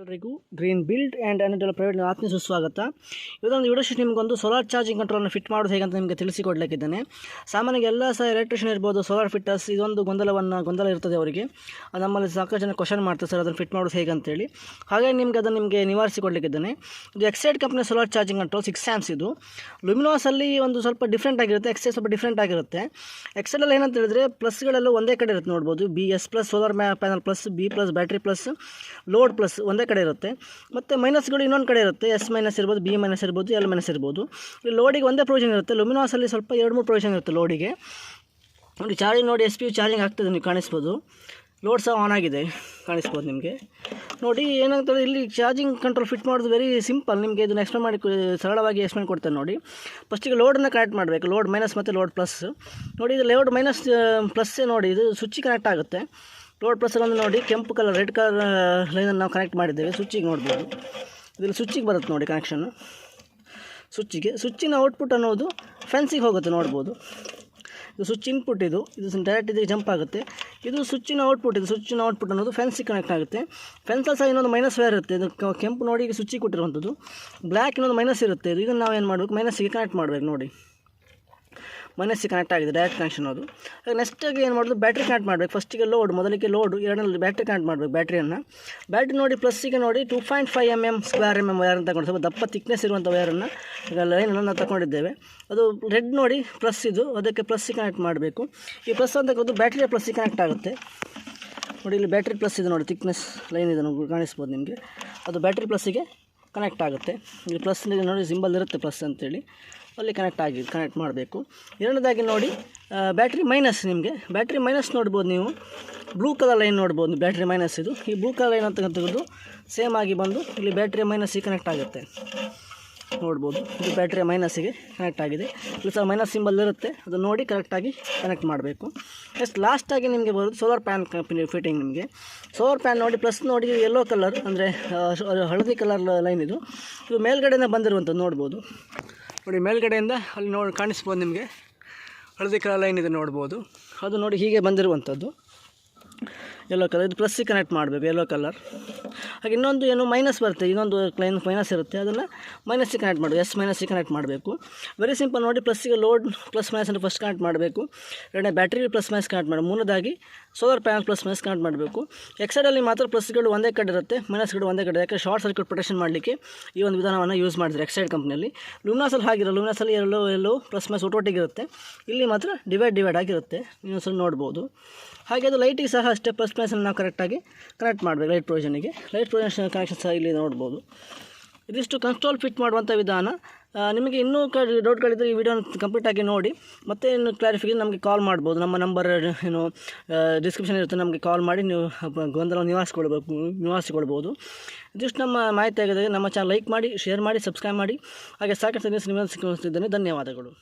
ಎಲ್ಲರಿಗೂ green build and ಅನಿಟಲ್ private ಆತ್ಮೀಯ ಸುಸ್ವಾಗತ. ಇವತ್ತೊಂದು ವಿಡಿಯೋ ಶೀಟ್ ನಿಮಗೊಂದು ಸೋಲಾರ್ ಚಾರ್ಜಿಂಗ್ ಕಂಟ್ರೋಲನ್ನು ಫಿಟ್ ಮಾಡೋದು ಹೇಗೆ ಅಂತ ನಿಮಗೆ ತಿಳಿಸಿಕೊಡ್ಲಿಕ್ಕಿದ್ದೇನೆ. ಸಾಮಾನ್ಯವಾಗಿ ಎಲ್ಲ ಸಹ ಎಲೆಕ್ಟ್ರಿಷಿಯನ್ ಇರ್ಬೋದು, ಸೋಲಾರ್ ಫಿಟ್ಟರ್ಸ್ ಇದೊಂದು ಗೊಂದಲ ಇರ್ತದೆ ಅವರಿಗೆ. ನಮ್ಮಲ್ಲಿ ಸಾಕಷ್ಟು ಜನ ಕ್ವಶನ್ ಮಾಡ್ತಾರೆ, ಸರ್ ಅದನ್ನು ಫಿಟ್ ಮಾಡೋದು ಹೇಗೆ ಅಂತೇಳಿ. ಹಾಗಾಗಿ ನಿಮಗೆ ನಿವಾರಿಸಿಕೊಡ್ಲಿಕ್ಕಿದ್ದೇನೆ. ಇದು ಎಕ್ಸೈಡ್ ಕಂಪ್ನಿಯ ಸೋಲಾರ್ ಚಾರ್ಜಿಂಗ್ ಕಂಟ್ರೋಲ್ 6 amps. ಇದು ಲುಮಿನಾಸಲ್ಲಿ ಒಂದು ಸ್ವಲ್ಪ ಡಿಫ್ರೆಂಟ್ ಆಗಿರುತ್ತೆ, ಎಕ್ಸೈಡ್ ಸ್ವಲ್ಪ ಡಿಫ್ರೆಂಟ್ ಆಗಿರುತ್ತೆ. ಎಕ್ಸೈಡಲ್ಲಿ ಏನಂತ ಹೇಳಿದ್ರೆ ಪ್ಲಸ್ಗಳೆಲ್ಲ ಒಂದೇ ಕಡೆ ಇರುತ್ತೆ ನೋಡ್ಬೋದು. BS+ solar panel plus, B+ battery plus, load plus ಒಂದೇ ಕಡೆ ಇರುತ್ತೆ. ಮತ್ತು ಮೈನಸ್ಗಳು ಇನ್ನೊಂದು ಕಡೆ ಇರುತ್ತೆ. S- ಇರ್ಬೋದು, B- ಇರ್ಬೋದು, L- ಇರ್ಬೋದು. ಈ ಲೋಡಿಗೆ ಒಂದೇ ಪ್ರೊವಿಷನ್ ಇರುತ್ತೆ. ಲುಮಿನಾಸಲ್ಲಿ ಸ್ವಲ್ಪ 2-3 ಪ್ರೊವಿಷನ್ ಇರುತ್ತೆ ಲೋಡಿಗೆ. ನೋಡಿ ಚಾರ್ಜಿಂಗ್ ನೋಡಿ, SPU ಚಾರ್ಜಿಂಗ್ ಆಗ್ತದೆ, ನೀವು ಕಾಣಿಸ್ಬೋದು. ಲೋಡ್ ಸಹ ಆನ್ ಆಗಿದೆ, ಕಾಣಿಸ್ಬೋದು ನಿಮಗೆ. ನೋಡಿ ಏನಂತಂದರೆ ಇಲ್ಲಿ ಚಾರ್ಜಿಂಗ್ ಕಂಟ್ರೋಲ್ ಫಿಟ್ ಮಾಡೋದು ವೆರಿ ಸಿಂಪಲ್. ನಿಮಗೆ ಇದನ್ನು ಎಕ್ಸ್ಪ್ಲೇನ್ ಮಾಡಿ ಸರಳವಾಗಿ ಎಕ್ಸ್ಪ್ಲೇನ್ ಕೊಡ್ತೇನೆ ನೋಡಿ. ಫಸ್ಟಿಗೆ ಲೋಡನ್ನು ಕನೆಕ್ಟ್ ಮಾಡಬೇಕು, ಲೋಡ್ ಮೈನಸ್ ಮತ್ತು ಲೋಡ್ ಪ್ಲಸ್. ನೋಡಿ ಇದು ಲೋಡ್ ಮೈನಸ್ ಪ್ಲಸ್ಸೇ ನೋಡಿ, ಇದು ಸ್ವಿಚ್ಚಿಗೆ ಕನೆಕ್ಟ್ ಆಗುತ್ತೆ. ಲೋಡ್ ಪ್ಲಸ್ಸಲ್ಲಿ ನೋಡಿ ಕೆಂಪು ಕಲರ್ ರೆಡ್ ಕಲರ್ ಲೈನನ್ನು ನಾವು ಕನೆಕ್ಟ್ ಮಾಡಿದ್ದೇವೆ. ಸ್ವಿಚ್ಚಿಗೆ ನೋಡ್ಬೋದು, ಇದರಲ್ಲಿ ಸ್ವಿಚ್ಚಿಗೆ ಬರುತ್ತೆ ನೋಡಿ ಕನೆಕ್ಷನ್ನು. ಸ್ವಿಚ್ಚಿನ ಔಟ್ಪುಟ್ ಅನ್ನೋದು ಫ್ಯಾನ್ಸಿಗೆ ಹೋಗುತ್ತೆ ನೋಡ್ಬೋದು. ಇದು ಸ್ವಿಚ್ ಇನ್ಪುಟ್, ಇದು ಡೈರೆಕ್ಟ್ ಇದಕ್ಕೆ ಜಂಪ್ ಆಗುತ್ತೆ. ಇದು ಸ್ವಿಚ್ಚಿನ ಔಟ್ಪುಟ್ ಅನ್ನೋದು ಫ್ಯಾನ್ಸಿಗೆ ಕನೆಕ್ಟ್ ಆಗುತ್ತೆ. ಫ್ಯಾನ್ಸಲ್ಲಿ ಸಹ ಇನ್ನೊಂದು ಮೈನಸ್ ವೈರ್ ಇರುತ್ತೆ. ಇದು ಕೆಂಪು ನೋಡಿ ಈಗ ಸ್ವಿಚ್ಚಿಗೆ ಕೊಟ್ಟಿರುವಂಥದ್ದು. ಬ್ಲ್ಯಾಕ್ ಇನ್ನೊಂದು ಮೈನಸ್ ಇರುತ್ತೆ. ಇದನ್ನು ನಾವು ಏನು ಮಾಡಬೇಕು, ಮೈನಸ್ಸಿಗೆ ಕನೆಕ್ಟ್ ಮಾಡಬೇಕು. ನೋಡಿ ಮೈನಸ್ಸಿಗೆ ಕನೆಕ್ಟ್ ಆಗಿದೆ, ಡೈರೆಕ್ಟ್ ಕನೆಕ್ಷನ್ ಅದು. ನೆಕ್ಸ್ಟಾಗಿ ಏನು ಮಾಡೋದು, ಬ್ಯಾಟ್ರಿ ಕನೆಕ್ಟ್ ಮಾಡಬೇಕು. ಫಸ್ಟಿಗೆ ಮೊದಲಿಗೆ ಲೋಡು, ಎರಡರಲ್ಲಿ ಬ್ಯಾಟ್ರಿ ಕನೆಕ್ಟ್ ಮಾಡಬೇಕು. ಬ್ಯಾಟ್ರಿ ನೋಡಿ ಪ್ಲಸ್ಸಿಗೆ ನೋಡಿ 2.5 mm ಸ್ಕ್ವೇರ್ ವೈರ್ ಅಂತ ತಗೊಂಡು, ಸ್ವಲ್ಪ ದಪ್ಪ ತಿಕ್ನೆಸ್ ಇರುವಂಥ ವೈರನ್ನು ಲೈನನ್ನು ನಾವು ತಗೊಂಡಿದ್ದೇವೆ. ಅದು ರೆಡ್ ನೋಡಿ ಪ್ಲಸ್, ಇದು ಅದಕ್ಕೆ ಪ್ಲಸ್ಸಿಗೆ ಕನೆಕ್ಟ್ ಮಾಡಬೇಕು. ಈ ಪ್ಲಸ್ ಅಂತ ಬ್ಯಾಟ್ರಿಯ ಪ್ಲಸ್ಸಿಗೆ ಕನೆಕ್ಟ್ ಆಗುತ್ತೆ. ನೋಡಿ ಇಲ್ಲಿ ಬ್ಯಾಟ್ರಿ ಪ್ಲಸ್ ಇದೆ ನೋಡಿ, ತಿಕ್ನೆಸ್ ಲೈನ್ ಇದೆ ನೋಡಿ, ಕಾಣಿಸ್ಬೋದು ನಿಮಗೆ. ಅದು ಬ್ಯಾಟ್ರಿ ಪ್ಲಸ್ಸಿಗೆ ಕನೆಕ್ಟ್ ಆಗುತ್ತೆ. ಇಲ್ಲಿ ಪ್ಲಸ್ ನೋಡಿ ಸಿಂಬಲ್ ಇರುತ್ತೆ ಪ್ಲಸ್ ಅಂತೇಳಿ, ಅಲ್ಲಿ ಕನೆಕ್ಟ್ ಮಾಡಬೇಕು. ಎರಡನೇದಾಗಿ ನೋಡಿ ಬ್ಯಾಟ್ರಿ ಮೈನಸ್. ನಿಮಗೆ ಬ್ಯಾಟ್ರಿ ಮೈನಸ್ ನೋಡ್ಬೋದು ನೀವು, ಬ್ಲೂ ಕಲರ್ ಲೈನ್ ನೋಡ್ಬೋದು. ಬ್ಯಾಟ್ರಿ ಮೈನಸ್ ಇದು, ಈ ಬ್ಲೂ ಕಲರ್ ಲೈನ್ ಅಂತ ತೆಗೆದು ಸೇಮ್ ಆಗಿ ಬಂದು ಇಲ್ಲಿ ಬ್ಯಾಟ್ರಿ ಮೈನಸ್ಸಿಗೆ ಕನೆಕ್ಟ್ ಆಗುತ್ತೆ ನೋಡ್ಬೋದು. ಇದು ಬ್ಯಾಟ್ರಿಯ ಮೈನಸ್ಸಿಗೆ ಕನೆಕ್ಟ್ ಆಗಿದೆ. ಇಲ್ಲಿ ಸಹ ಮೈನಸ್ ಸಿಂಬಲ್ ಇರುತ್ತೆ, ಅದು ನೋಡಿ ಕರೆಕ್ಟಾಗಿ ಕನೆಕ್ಟ್ ಮಾಡಬೇಕು. ನೆಕ್ಸ್ಟ್ ಲಾಸ್ಟಾಗಿ ನಿಮಗೆ ಬರೋದು ಸೋಲಾರ್ ಪ್ಯಾನ್ ಕಂಪನಿ ಫಿಟ್ಟಿಂಗ್. ನಿಮಗೆ ಸೋಲಾರ್ ಪ್ಯಾನ್ ನೋಡಿ ಪ್ಲಸ್ ನೋಡಿ ಯೆಲ್ಲೋ ಕಲರ್ ಅಂದರೆ ಹಳದಿ ಕಲರ್ ಲೈನ್. ಇದು ಮೇಲ್ಗಡೆಯಿಂದ ಬಂದಿರುವಂಥದ್ದು ನೋಡ್ಬೋದು. ನೋಡಿ ಮೇಲ್ಗಡೆಯಿಂದ ಅಲ್ಲಿ ಕಾಣಿಸ್ಬೋದು ನಿಮಗೆ, ಹಳದಿ ಕಲರ್ ಲೈನ್ ಇದೆ ನೋಡ್ಬೋದು. ಅದು ನೋಡಿ ಹೀಗೆ ಬಂದಿರುವಂಥದ್ದು ಯೆಲ್ಲೋ ಕಲರ್. ಇದು ಪ್ಲಸ್ಸಿಗೆ ಕನೆಕ್ಟ್ ಮಾಡಬೇಕು, ಯೆಲ್ಲೋ ಕಲರ್. ಹಾಗೆ ಇನ್ನೊಂದು ಏನು ಮೈನಸ್ ಬರುತ್ತೆ, ಇನ್ನೊಂದು ಲೈನ್ ಮೈನಸ್ ಇರುತ್ತೆ, ಅದನ್ನು ಮೈನಸ್ಸಿಗೆ ಕನೆಕ್ಟ್ ಮಾಡಬೇಕು, S- ಕನೆಕ್ಟ್ ಮಾಡಬೇಕು. ವೆರಿ ಸಿಂಪಲ್ ನೋಡಿ. ಪ್ಲಸ್ಸಿಗೆ ಲೋಡ್ ಪ್ಲಸ್ ಮೈನಸ್ ಅಂತ ಫಸ್ಟ್ ಕನೆಕ್ಟ್ ಮಾಡಬೇಕು. ಎರಡನೇ ಬ್ಯಾಟ್ರಿ ಪ್ಲಸ್ ಮೈನಸ್ ಕನೆಕ್ಟ್ ಮಾಡಿ, ಮೂರನೇದಾಗಿ solar panel plus minus connect ಮಾಡಬೇಕು. ಎಕ್ಸೈಡಲ್ಲಿ ಮಾತ್ರ ಪ್ಲಸ್ಗಳು ಒಂದೇ ಕಡೆ ಇರುತ್ತೆ, ಮೈನಸ್ಗಳು ಒಂದೇ ಕಡೆ. ಯಾಕೆ ಶಾರ್ಟ್ ಸರ್ಕ್ಯೂಟ್ ಪ್ರೊಟೆಕ್ಷನ್ ಮಾಡಲಿಕ್ಕೆ ಈ ಒಂದು ವಿಧಾನವನ್ನು ಯೂಸ್ ಮಾಡಿದ್ದಾರೆ ಎಕ್ಸೈಡ್ ಕಂಪ್ನಿಯಲ್ಲಿ. ಲುಮಿನಾಸಲ್ಲಿ ಹಾಗಿರೋ, ಲುಮಿನಾಸಲ್ಲಿ ಎಲ್ಲೋ ಪ್ಲಸ್ ಮೈನಸ್ ಒಟ್ಟೊಟ್ಟಿಗಿರುತ್ತೆ. ಇಲ್ಲಿ ಮಾತ್ರ ಡಿವೈಡ್ ಆಗಿರುತ್ತೆ, ನೀವು ಸ್ವಲ್ಪ ನೋಡ್ಬೋದು. ಹಾಗೆ ಅದು ಲೈಟಿಗೆ ಸಹ ಅಷ್ಟೇ, ಪ್ಲಸ್ ಮೈನಸನ್ನು ನಾವು ಕರೆಕ್ಟಾಗಿ ಕನೆಕ್ಟ್ ಮಾಡಬೇಕು. ಲೈಟ್ ಪ್ರೊವಿಷನ್ ಕನೆಕ್ಷನ್ ಸಹ ಇಲ್ಲಿ ನೋಡ್ಬೋದು. ಇದಿಷ್ಟು ಕಂಟ್ರೋಲ್ ಫಿಟ್ ಮಾಡುವಂಥ ವಿಧಾನ. ನಿಮಗೆ ಇನ್ನೂ ಡೌಟ್ಗಳಿದ್ದರೆ ಈ ವಿಡಿಯೋನ ಕಂಪ್ಲೀಟಾಗಿ ನೋಡಿ, ಮತ್ತೆ ಇನ್ನು ಕ್ಲಾರಿಫಿಕೇಷನ್ ನಮಗೆ ಕಾಲ್ ಮಾಡ್ಬೋದು. ನಮ್ಮ ನಂಬರ್ ಏನು ಡಿಸ್ಕ್ರಿಪ್ಷನ್ ಇರುತ್ತೆ, ನಮಗೆ ಕಾಲ್ ಮಾಡಿ ನೀವು ಗೊಂದಲ ನಿವಾರಿಸಿಕೊಳ್ಬೋದು. ಇದಿಷ್ಟು ನಮ್ಮ ಮಾಹಿತಿ ಆಗಿದೆ. ನಮ್ಮ ಚಾನಲ್ ಲೈಕ್ ಮಾಡಿ, ಶೇರ್ ಮಾಡಿ, ಸಬ್ಸ್ಕ್ರೈಬ್ ಮಾಡಿ. ಹಾಗೆ ಸಾಕಷ್ಟು ನಿಮಗೆ ಸಿಗುತ್ತಿದ್ದೇನೆ. ಧನ್ಯವಾದಗಳು.